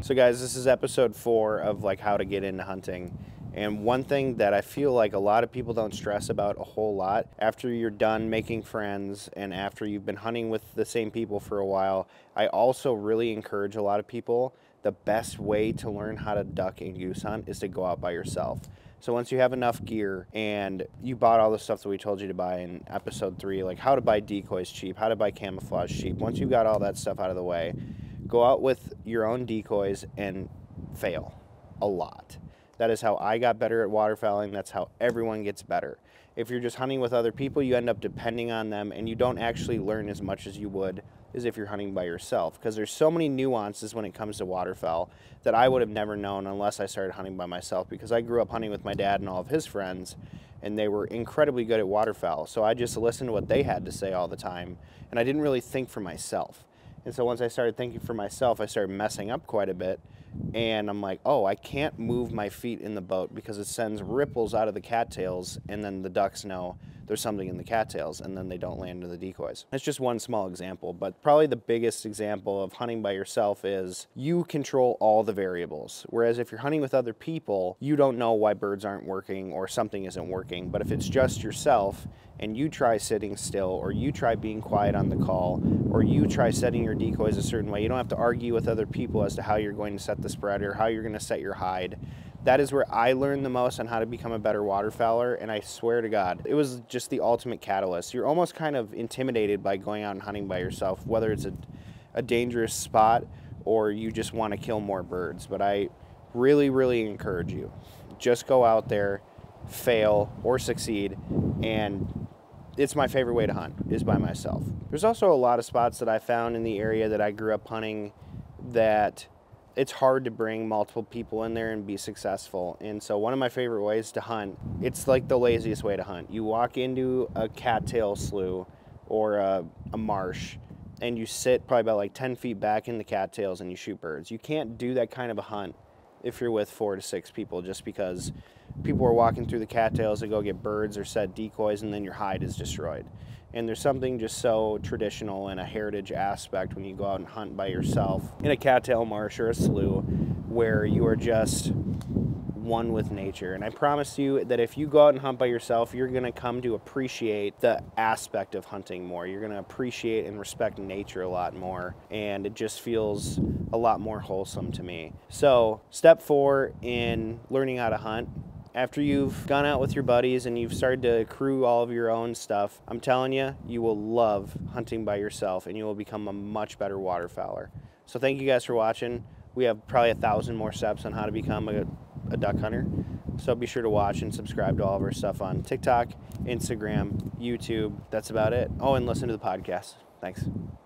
So guys, this is episode 4 of like how to get into hunting. And one thing that I feel like a lot of people don't stress about a whole lot after you're done making friends and after you've been hunting with the same people for a while, I also really encourage a lot of people, the best way to learn how to duck and goose hunt is to go out by yourself. So once you have enough gear and you bought all the stuff that we told you to buy in episode 3, like how to buy decoys cheap, how to buy camouflage cheap, once you've got all that stuff out of the way, go out with your own decoys and fail a lot. That is how I got better at waterfowling. That's how everyone gets better. If you're just hunting with other people, you end up depending on them and you don't actually learn as much as you would as if you're hunting by yourself, because there's so many nuances when it comes to waterfowl that I would have never known unless I started hunting by myself, because I grew up hunting with my dad and all of his friends and they were incredibly good at waterfowl. So I just listened to what they had to say all the time and I didn't really think for myself. And so once I started thinking for myself, I started messing up quite a bit. And I'm like, oh, I can't move my feet in the boat because it sends ripples out of the cattails, and then the ducks know there's something in the cattails, and then they don't land in the decoys. That's just one small example, but probably the biggest example of hunting by yourself is you control all the variables. Whereas if you're hunting with other people, you don't know why birds aren't working or something isn't working. But if it's just yourself, and you try sitting still, or you try being quiet on the call, or you try setting your decoys a certain way, you don't have to argue with other people as to how you're going to set the spread or how you're going to set your hide. That is where I learned the most on how to become a better waterfowler, and I swear to God, it was just the ultimate catalyst. You're almost kind of intimidated by going out and hunting by yourself, whether it's a dangerous spot or you just want to kill more birds. But I really, really encourage you, just go out there, fail or succeed, and it's my favorite way to hunt, is by myself. There's also a lot of spots that I found in the area that I grew up hunting that it's hard to bring multiple people in there and be successful. And so one of my favorite ways to hunt, it's like the laziest way to hunt. You walk into a cattail slough or a marsh and you sit probably about like 10 feet back in the cattails and you shoot birds. You can't do that kind of a hunt if you're with 4 to 6 people, just because people are walking through the cattails to go get birds or set decoys, and then your hide is destroyed. And there's something just so traditional and a heritage aspect when you go out and hunt by yourself in a cattail marsh or a slough where you are just one with nature. And I promise you that if you go out and hunt by yourself, you're going to come to appreciate the aspect of hunting more. You're going to appreciate and respect nature a lot more, and it just feels a lot more wholesome to me. So step 4 in learning how to hunt, after you've gone out with your buddies and you've started to accrue all of your own stuff, I'm telling you, you will love hunting by yourself and you will become a much better waterfowler. So thank you guys for watching. We have probably 1,000 more steps on how to become a duck hunter. So be sure to watch and subscribe to all of our stuff on TikTok, Instagram, YouTube. That's about it. Oh, and listen to the podcast. Thanks.